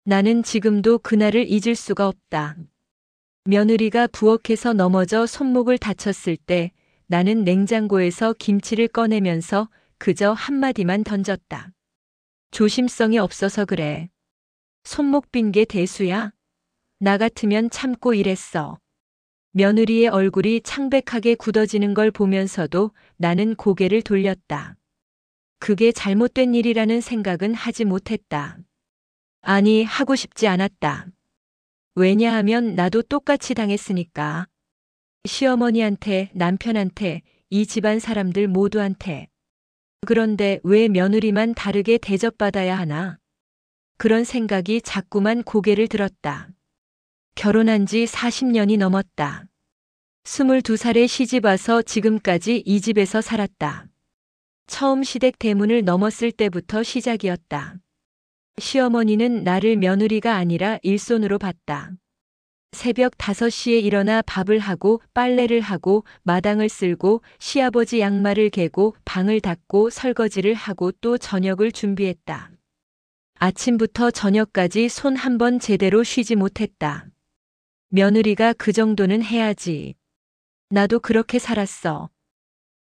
나는 지금도 그날을 잊을 수가 없다. 며느리가 부엌에서 넘어져 손목을 다쳤을 때 나는 냉장고에서 김치를 꺼내면서 그저 한마디만 던졌다. 조심성이 없어서 그래. 손목 빈 게 대수야? 나 같으면 참고 일했어. 며느리의 얼굴이 창백하게 굳어지는 걸 보면서도 나는 고개를 돌렸다. 그게 잘못된 일이라는 생각은 하지 못했다. 아니, 하고 싶지 않았다. 왜냐하면 나도 똑같이 당했으니까. 시어머니한테, 남편한테, 이 집안 사람들 모두한테. 그런데 왜 며느리만 다르게 대접받아야 하나? 그런 생각이 자꾸만 고개를 들었다. 결혼한 지 40년이 넘었다. 22살에 시집와서 지금까지 이 집에서 살았다. 처음 시댁 대문을 넘었을 때부터 시작이었다. 시어머니는 나를 며느리가 아니라 일손으로 봤다. 새벽 5시에 일어나 밥을 하고 빨래를 하고 마당을 쓸고 시아버지 양말을 개고 방을 닦고 설거지를 하고 또 저녁을 준비했다. 아침부터 저녁까지 손 한 번 제대로 쉬지 못했다. 며느리가 그 정도는 해야지. 나도 그렇게 살았어.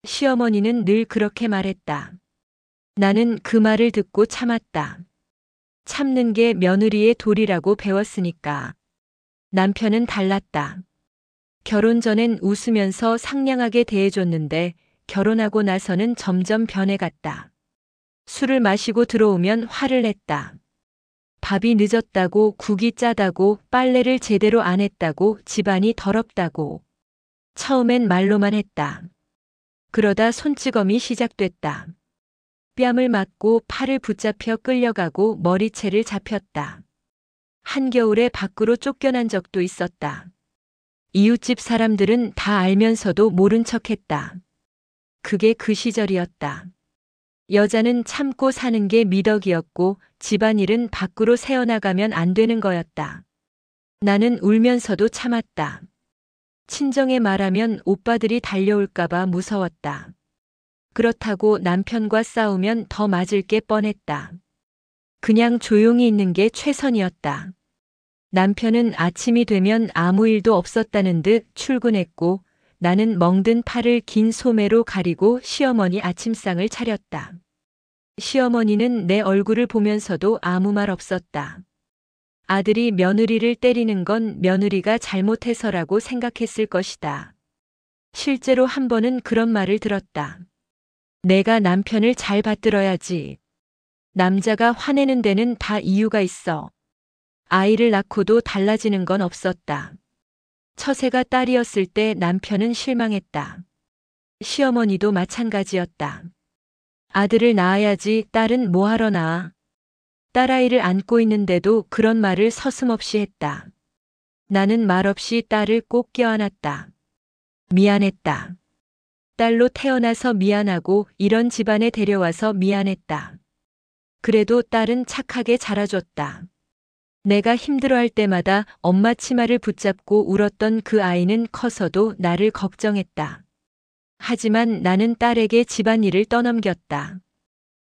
시어머니는 늘 그렇게 말했다. 나는 그 말을 듣고 참았다. 참는 게 며느리의 도리라고 배웠으니까. 남편은 달랐다. 결혼 전엔 웃으면서 상냥하게 대해줬는데 결혼하고 나서는 점점 변해갔다. 술을 마시고 들어오면 화를 냈다. 밥이 늦었다고, 국이 짜다고, 빨래를 제대로 안 했다고, 집안이 더럽다고. 처음엔 말로만 했다. 그러다 손찌검이 시작됐다. 뺨을 맞고 팔을 붙잡혀 끌려가고 머리채를 잡혔다. 한겨울에 밖으로 쫓겨난 적도 있었다. 이웃집 사람들은 다 알면서도 모른 척했다. 그게 그 시절이었다. 여자는 참고 사는 게 미덕이었고 집안일은 밖으로 새어나가면 안 되는 거였다. 나는 울면서도 참았다. 친정에 말하면 오빠들이 달려올까봐 무서웠다. 그렇다고 남편과 싸우면 더 맞을 게 뻔했다. 그냥 조용히 있는 게 최선이었다. 남편은 아침이 되면 아무 일도 없었다는 듯 출근했고 나는 멍든 팔을 긴 소매로 가리고 시어머니 아침상을 차렸다. 시어머니는 내 얼굴을 보면서도 아무 말 없었다. 아들이 며느리를 때리는 건 며느리가 잘못해서라고 생각했을 것이다. 실제로 한 번은 그런 말을 들었다. 내가 남편을 잘 받들어야지. 남자가 화내는 데는 다 이유가 있어. 아이를 낳고도 달라지는 건 없었다. 처세가 딸이었을 때 남편은 실망했다. 시어머니도 마찬가지였다. 아들을 낳아야지 딸은 뭐하러 낳아. 딸아이를 안고 있는데도 그런 말을 서슴없이 했다. 나는 말없이 딸을 꼭 껴안았다. 미안했다. 딸로 태어나서 미안하고 이런 집안에 데려와서 미안했다. 그래도 딸은 착하게 자라줬다. 내가 힘들어할 때마다 엄마 치마를 붙잡고 울었던 그 아이는 커서도 나를 걱정했다. 하지만 나는 딸에게 집안일을 떠넘겼다.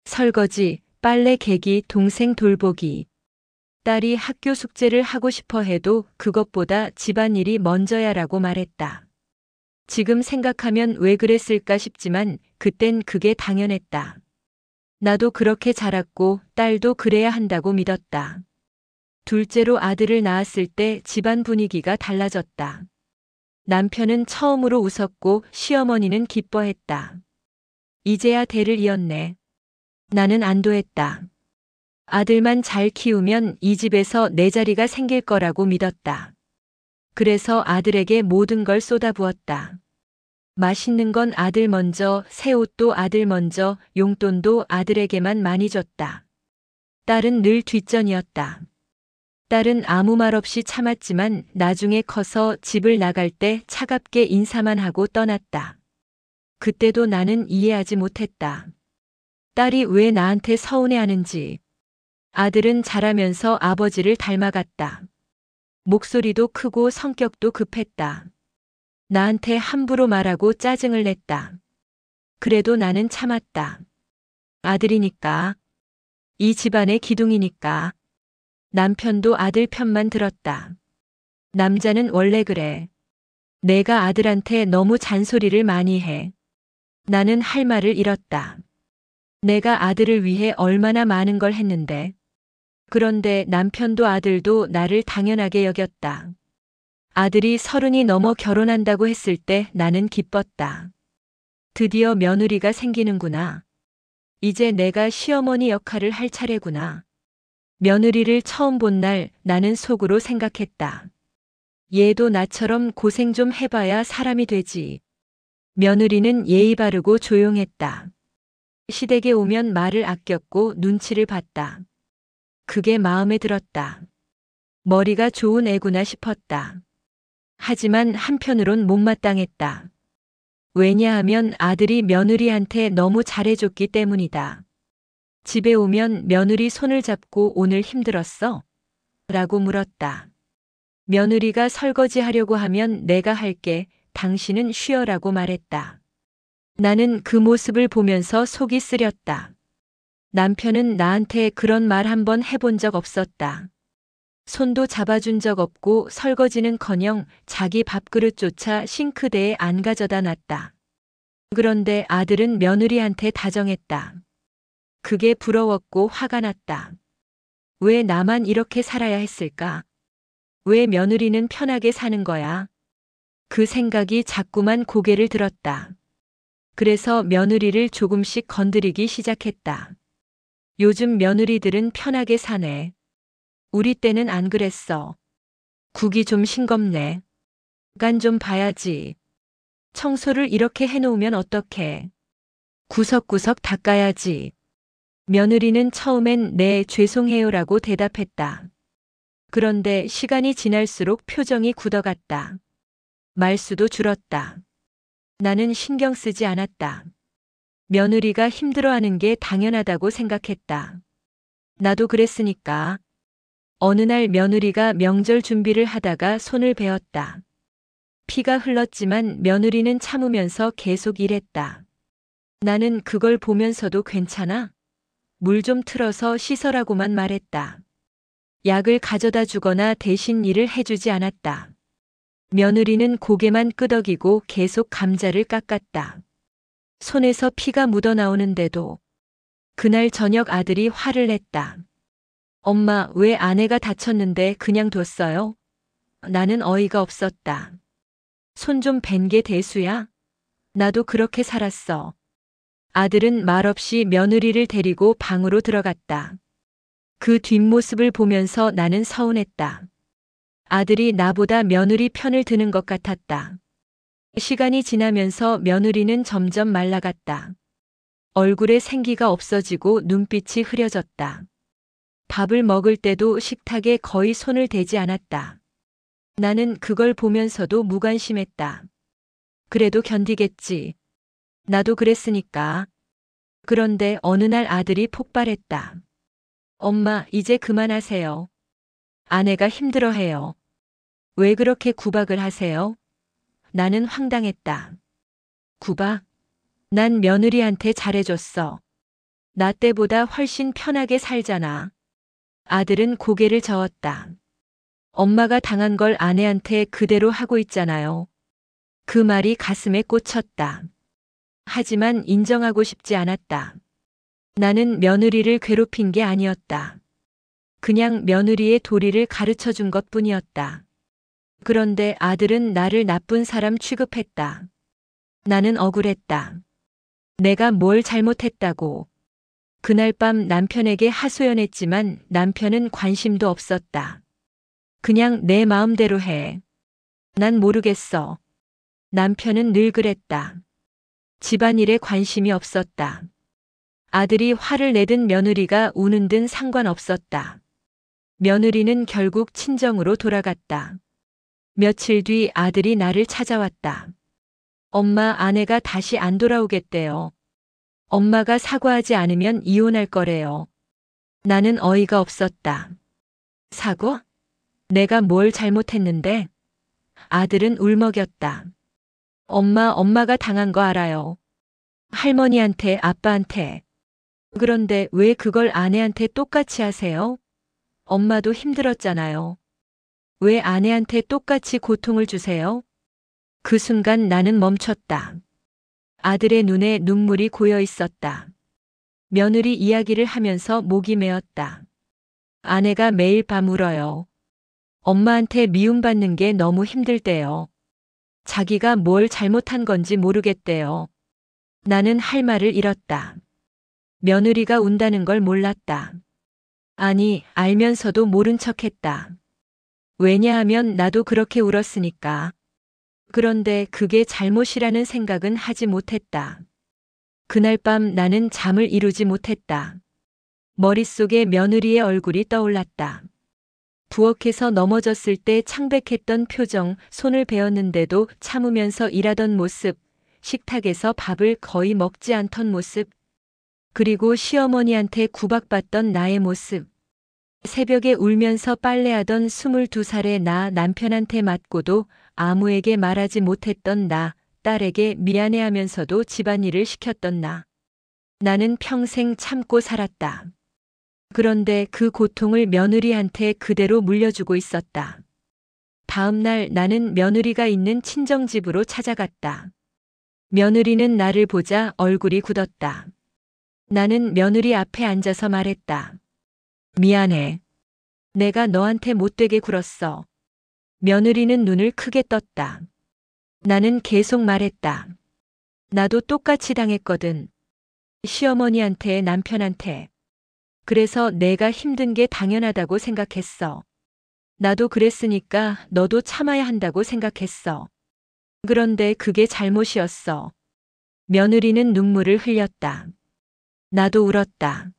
설거지, 빨래 개기, 동생 돌보기. 딸이 학교 숙제를 하고 싶어 해도 그것보다 집안일이 먼저야라고 말했다. 지금 생각하면 왜 그랬을까 싶지만 그땐 그게 당연했다. 나도 그렇게 자랐고 딸도 그래야 한다고 믿었다. 둘째로 아들을 낳았을 때 집안 분위기가 달라졌다. 남편은 처음으로 웃었고 시어머니는 기뻐했다. 이제야 대를 이었네. 나는 안도했다. 아들만 잘 키우면 이 집에서 내 자리가 생길 거라고 믿었다. 그래서 아들에게 모든 걸 쏟아부었다. 맛있는 건 아들 먼저, 새 옷도 아들 먼저, 용돈도 아들에게만 많이 줬다. 딸은 늘 뒷전이었다. 딸은 아무 말 없이 참았지만 나중에 커서 집을 나갈 때 차갑게 인사만 하고 떠났다. 그때도 나는 이해하지 못했다. 딸이 왜 나한테 서운해하는지. 아들은 자라면서 아버지를 닮아갔다. 목소리도 크고 성격도 급했다. 나한테 함부로 말하고 짜증을 냈다. 그래도 나는 참았다. 아들이니까. 이 집안의 기둥이니까. 남편도 아들 편만 들었다. 남자는 원래 그래. 내가 아들한테 너무 잔소리를 많이 해. 나는 할 말을 잃었다. 내가 아들을 위해 얼마나 많은 걸 했는데. 그런데 남편도 아들도 나를 당연하게 여겼다. 아들이 30이 넘어 결혼한다고 했을 때 나는 기뻤다. 드디어 며느리가 생기는구나. 이제 내가 시어머니 역할을 할 차례구나. 며느리를 처음 본 날 나는 속으로 생각했다. 얘도 나처럼 고생 좀 해봐야 사람이 되지. 며느리는 예의 바르고 조용했다. 시댁에 오면 말을 아꼈고 눈치를 봤다. 그게 마음에 들었다. 머리가 좋은 애구나 싶었다. 하지만 한편으론 못마땅했다. 왜냐하면 아들이 며느리한테 너무 잘해줬기 때문이다. 집에 오면 며느리 손을 잡고 오늘 힘들었어? 라고 물었다. 며느리가 설거지 하려고 하면 내가 할게, 당신은 쉬어라고 말했다. 나는 그 모습을 보면서 속이 쓰렸다. 남편은 나한테 그런 말 한번 해본 적 없었다. 손도 잡아준 적 없고 설거지는커녕 자기 밥그릇조차 싱크대에 안 가져다 놨다. 그런데 아들은 며느리한테 다정했다. 그게 부러웠고 화가 났다. 왜 나만 이렇게 살아야 했을까? 왜 며느리는 편하게 사는 거야? 그 생각이 자꾸만 고개를 들었다. 그래서 며느리를 조금씩 건드리기 시작했다. 요즘 며느리들은 편하게 사네. 우리 때는 안 그랬어. 국이 좀 싱겁네. 간 좀 봐야지. 청소를 이렇게 해놓으면 어떡해. 구석구석 닦아야지. 며느리는 처음엔 네, 죄송해요라고 대답했다. 그런데 시간이 지날수록 표정이 굳어갔다. 말수도 줄었다. 나는 신경 쓰지 않았다. 며느리가 힘들어하는 게 당연하다고 생각했다. 나도 그랬으니까. 어느 날 며느리가 명절 준비를 하다가 손을 베었다. 피가 흘렀지만 며느리는 참으면서 계속 일했다. 나는 그걸 보면서도 괜찮아? 물 좀 틀어서 씻어라고만 말했다. 약을 가져다 주거나 대신 일을 해주지 않았다. 며느리는 고개만 끄덕이고 계속 감자를 깎았다. 손에서 피가 묻어나오는데도. 그날 저녁 아들이 화를 냈다. 엄마, 왜 아내가 다쳤는데 그냥 뒀어요? 나는 어이가 없었다. 손 좀 벤 게 대수야? 나도 그렇게 살았어. 아들은 말없이 며느리를 데리고 방으로 들어갔다. 그 뒷모습을 보면서 나는 서운했다. 아들이 나보다 며느리 편을 드는 것 같았다. 시간이 지나면서 며느리는 점점 말라갔다. 얼굴에 생기가 없어지고 눈빛이 흐려졌다. 밥을 먹을 때도 식탁에 거의 손을 대지 않았다. 나는 그걸 보면서도 무관심했다. 그래도 견디겠지. 나도 그랬으니까. 그런데 어느 날 아들이 폭발했다. 엄마, 이제 그만하세요. 아내가 힘들어해요. 왜 그렇게 구박을 하세요? 나는 황당했다. 구박? 난 며느리한테 잘해줬어. 나 때보다 훨씬 편하게 살잖아. 아들은 고개를 저었다. 엄마가 당한 걸 아내한테 그대로 하고 있잖아요. 그 말이 가슴에 꽂혔다. 하지만 인정하고 싶지 않았다. 나는 며느리를 괴롭힌 게 아니었다. 그냥 며느리의 도리를 가르쳐 준 것뿐이었다. 그런데 아들은 나를 나쁜 사람 취급했다. 나는 억울했다. 내가 뭘 잘못했다고. 그날 밤 남편에게 하소연했지만 남편은 관심도 없었다. 그냥 내 마음대로 해. 난 모르겠어. 남편은 늘 그랬다. 집안일에 관심이 없었다. 아들이 화를 내든 며느리가 우는 든 상관없었다. 며느리는 결국 친정으로 돌아갔다. 며칠 뒤 아들이 나를 찾아왔다. 엄마, 아내가 다시 안 돌아오겠대요. 엄마가 사과하지 않으면 이혼할 거래요. 나는 어이가 없었다. 사과? 내가 뭘 잘못했는데? 아들은 울먹였다. 엄마가 당한 거 알아요. 할머니한테, 아빠한테. 그런데 왜 그걸 아내한테 똑같이 하세요? 엄마도 힘들었잖아요. 왜 아내한테 똑같이 고통을 주세요? 그 순간 나는 멈췄다. 아들의 눈에 눈물이 고여 있었다. 며느리 이야기를 하면서 목이 메었다. 아내가 매일 밤 울어요. 엄마한테 미움받는 게 너무 힘들대요. 자기가 뭘 잘못한 건지 모르겠대요. 나는 할 말을 잃었다. 며느리가 운다는 걸 몰랐다. 아니, 알면서도 모른 척했다. 왜냐하면 나도 그렇게 울었으니까. 그런데 그게 잘못이라는 생각은 하지 못했다. 그날 밤 나는 잠을 이루지 못했다. 머릿속에 며느리의 얼굴이 떠올랐다. 부엌에서 넘어졌을 때 창백했던 표정, 손을 베었는데도 참으면서 일하던 모습, 식탁에서 밥을 거의 먹지 않던 모습, 그리고 시어머니한테 구박받던 나의 모습. 새벽에 울면서 빨래하던 22살의 나, 남편한테 맞고도 아무에게 말하지 못했던 나, 딸에게 미안해하면서도 집안일을 시켰던 나. 나는 평생 참고 살았다. 그런데 그 고통을 며느리한테 그대로 물려주고 있었다. 다음 날 나는 며느리가 있는 친정집으로 찾아갔다. 며느리는 나를 보자 얼굴이 굳었다. 나는 며느리 앞에 앉아서 말했다. 미안해. 내가 너한테 못되게 굴었어. 며느리는 눈을 크게 떴다. 나는 계속 말했다. 나도 똑같이 당했거든. 시어머니한테, 남편한테. 그래서 내가 힘든 게 당연하다고 생각했어. 나도 그랬으니까 너도 참아야 한다고 생각했어. 그런데 그게 잘못이었어. 며느리는 눈물을 흘렸다. 나도 울었다.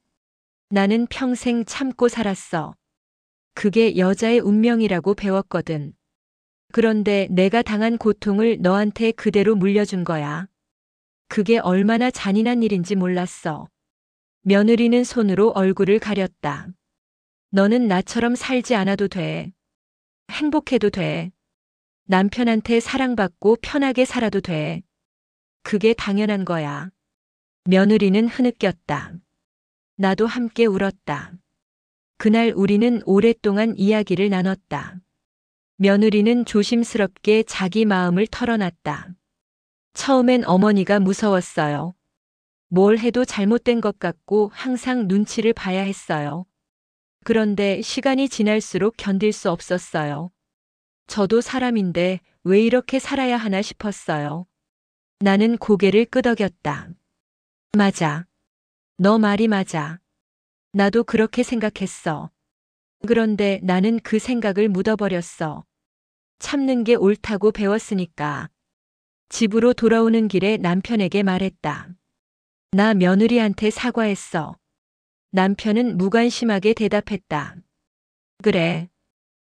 나는 평생 참고 살았어. 그게 여자의 운명이라고 배웠거든. 그런데 내가 당한 고통을 너한테 그대로 물려준 거야. 그게 얼마나 잔인한 일인지 몰랐어. 며느리는 손으로 얼굴을 가렸다. 너는 나처럼 살지 않아도 돼. 행복해도 돼. 남편한테 사랑받고 편하게 살아도 돼. 그게 당연한 거야. 며느리는 흐느꼈다. 나도 함께 울었다. 그날 우리는 오랫동안 이야기를 나눴다. 며느리는 조심스럽게 자기 마음을 털어놨다. 처음엔 어머니가 무서웠어요. 뭘 해도 잘못된 것 같고 항상 눈치를 봐야 했어요. 그런데 시간이 지날수록 견딜 수 없었어요. 저도 사람인데 왜 이렇게 살아야 하나 싶었어요. 나는 고개를 끄덕였다. 맞아. 너 말이 맞아. 나도 그렇게 생각했어. 그런데 나는 그 생각을 묻어버렸어. 참는 게 옳다고 배웠으니까. 집으로 돌아오는 길에 남편에게 말했다. 나 며느리한테 사과했어. 남편은 무관심하게 대답했다. 그래.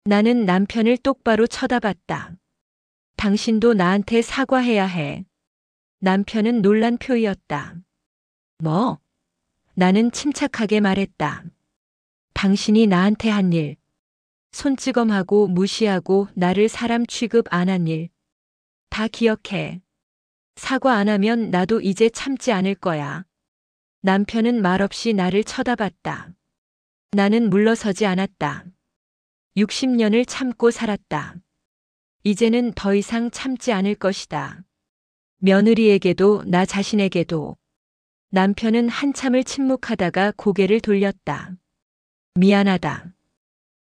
나는 남편을 똑바로 쳐다봤다. 당신도 나한테 사과해야 해. 남편은 놀란 표였다. 뭐? 나는 침착하게 말했다. 당신이 나한테 한 일. 손찌검하고 무시하고 나를 사람 취급 안 한 일. 다 기억해. 사과 안 하면 나도 이제 참지 않을 거야. 남편은 말없이 나를 쳐다봤다. 나는 물러서지 않았다. 60년을 참고 살았다. 이제는 더 이상 참지 않을 것이다. 며느리에게도 나 자신에게도. 남편은 한참을 침묵하다가 고개를 돌렸다. 미안하다.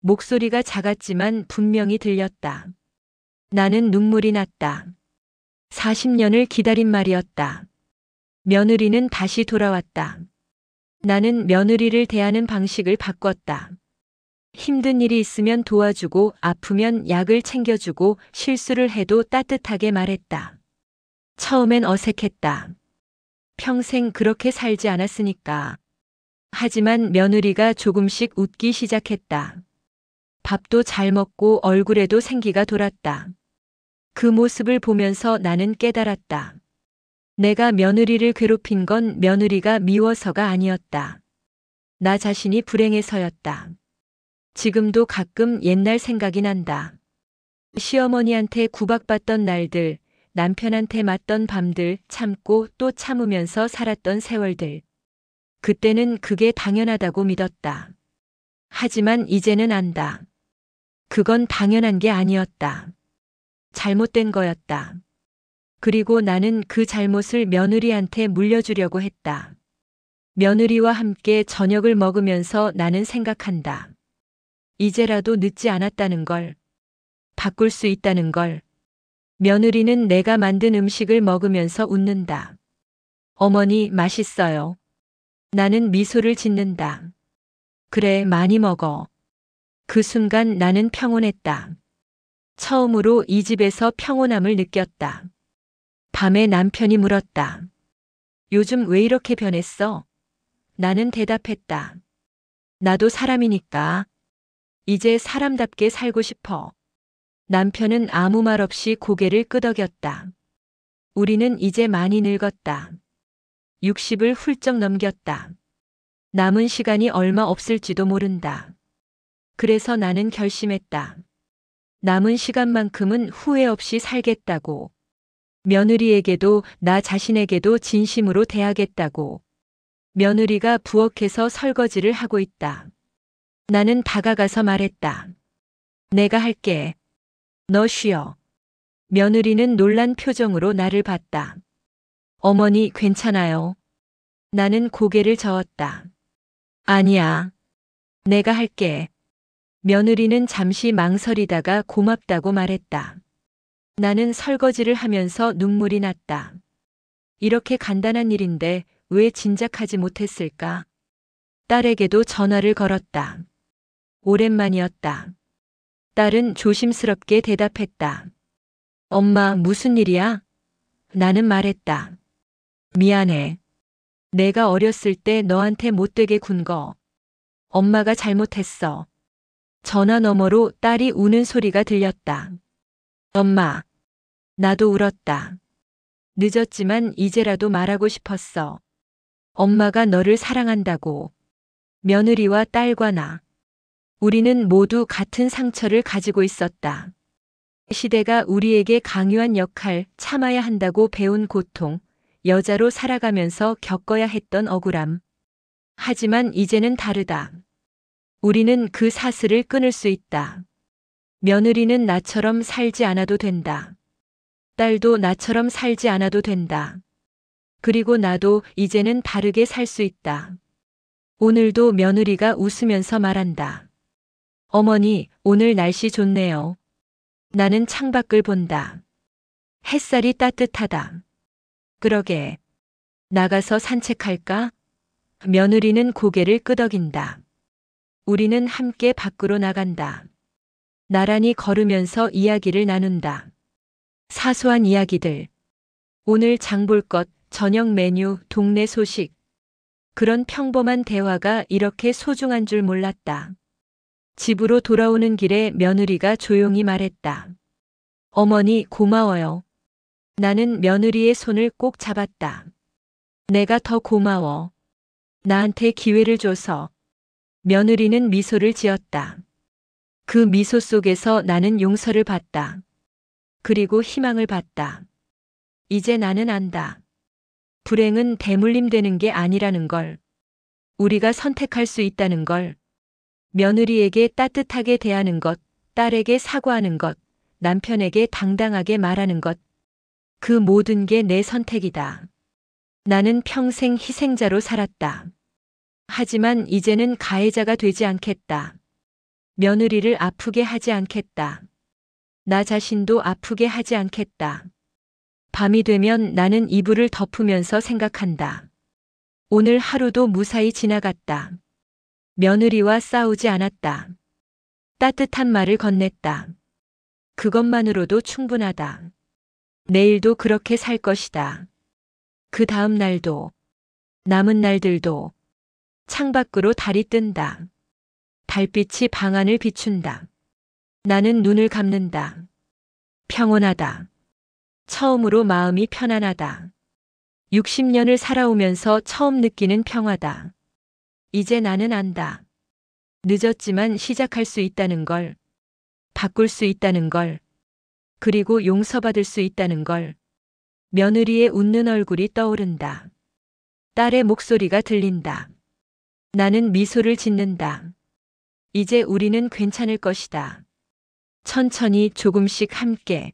목소리가 작았지만 분명히 들렸다. 나는 눈물이 났다. 40년을 기다린 말이었다. 며느리는 다시 돌아왔다. 나는 며느리를 대하는 방식을 바꿨다. 힘든 일이 있으면 도와주고 아프면 약을 챙겨주고 실수를 해도 따뜻하게 말했다. 처음엔 어색했다. 평생 그렇게 살지 않았으니까. 하지만 며느리가 조금씩 웃기 시작했다. 밥도 잘 먹고 얼굴에도 생기가 돌았다. 그 모습을 보면서 나는 깨달았다. 내가 며느리를 괴롭힌 건 며느리가 미워서가 아니었다. 나 자신이 불행해서였다. 지금도 가끔 옛날 생각이 난다. 시어머니한테 구박받던 날들, 남편한테 맞던 밤들, 참고 또 참으면서 살았던 세월들. 그때는 그게 당연하다고 믿었다. 하지만 이제는 안다. 그건 당연한 게 아니었다. 잘못된 거였다. 그리고 나는 그 잘못을 며느리한테 물려주려고 했다. 며느리와 함께 저녁을 먹으면서 나는 생각한다. 이제라도 늦지 않았다는 걸, 바꿀 수 있다는 걸. 며느리는 내가 만든 음식을 먹으면서 웃는다. 어머니, 맛있어요. 나는 미소를 짓는다. 그래, 많이 먹어. 그 순간 나는 평온했다. 처음으로 이 집에서 평온함을 느꼈다. 밤에 남편이 물었다. 요즘 왜 이렇게 변했어? 나는 대답했다. 나도 사람이니까. 이제 사람답게 살고 싶어. 남편은 아무 말 없이 고개를 끄덕였다. 우리는 이제 많이 늙었다. 60을 훌쩍 넘겼다. 남은 시간이 얼마 없을지도 모른다. 그래서 나는 결심했다. 남은 시간만큼은 후회 없이 살겠다고. 며느리에게도 나 자신에게도 진심으로 대하겠다고. 며느리가 부엌에서 설거지를 하고 있다. 나는 다가가서 말했다. 내가 할게. 너 쉬어. 며느리는 놀란 표정으로 나를 봤다. 어머니, 괜찮아요. 나는 고개를 저었다. 아니야. 내가 할게. 며느리는 잠시 망설이다가 고맙다고 말했다. 나는 설거지를 하면서 눈물이 났다. 이렇게 간단한 일인데 왜 진작하지 못했을까? 딸에게도 전화를 걸었다. 오랜만이었다. 딸은 조심스럽게 대답했다. 엄마, 무슨 일이야? 나는 말했다. 미안해. 내가 어렸을 때 너한테 못되게 군 거. 엄마가 잘못했어. 전화 너머로 딸이 우는 소리가 들렸다. 엄마. 나도 울었다. 늦었지만 이제라도 말하고 싶었어. 엄마가 너를 사랑한다고. 며느리와 딸과 나. 우리는 모두 같은 상처를 가지고 있었다. 시대가 우리에게 강요한 역할, 참아야 한다고 배운 고통, 여자로 살아가면서 겪어야 했던 억울함. 하지만 이제는 다르다. 우리는 그 사슬을 끊을 수 있다. 며느리는 나처럼 살지 않아도 된다. 딸도 나처럼 살지 않아도 된다. 그리고 나도 이제는 다르게 살 수 있다. 오늘도 며느리가 웃으면서 말한다. 어머니, 오늘 날씨 좋네요. 나는 창밖을 본다. 햇살이 따뜻하다. 그러게. 나가서 산책할까? 며느리는 고개를 끄덕인다. 우리는 함께 밖으로 나간다. 나란히 걸으면서 이야기를 나눈다. 사소한 이야기들. 오늘 장볼 것, 저녁 메뉴, 동네 소식. 그런 평범한 대화가 이렇게 소중한 줄 몰랐다. 집으로 돌아오는 길에 며느리가 조용히 말했다. 어머니, 고마워요. 나는 며느리의 손을 꼭 잡았다. 내가 더 고마워. 나한테 기회를 줘서. 며느리는 미소를 지었다. 그 미소 속에서 나는 용서를 받다. 그리고 희망을 받다. 이제 나는 안다. 불행은 대물림되는 게 아니라는 걸. 우리가 선택할 수 있다는 걸. 며느리에게 따뜻하게 대하는 것, 딸에게 사과하는 것, 남편에게 당당하게 말하는 것. 그 모든 게 내 선택이다. 나는 평생 희생자로 살았다. 하지만 이제는 가해자가 되지 않겠다. 며느리를 아프게 하지 않겠다. 나 자신도 아프게 하지 않겠다. 밤이 되면 나는 이불을 덮으면서 생각한다. 오늘 하루도 무사히 지나갔다. 며느리와 싸우지 않았다. 따뜻한 말을 건넸다. 그것만으로도 충분하다. 내일도 그렇게 살 것이다. 그 다음 날도, 남은 날들도. 창밖으로 달이 뜬다. 달빛이 방 안을 비춘다. 나는 눈을 감는다. 평온하다. 처음으로 마음이 편안하다. 60년을 살아오면서 처음 느끼는 평화다. 이제 나는 안다. 늦었지만 시작할 수 있다는 걸. 바꿀 수 있다는 걸. 그리고 용서받을 수 있다는 걸. 며느리의 웃는 얼굴이 떠오른다. 딸의 목소리가 들린다. 나는 미소를 짓는다. 이제 우리는 괜찮을 것이다. 천천히 조금씩 함께.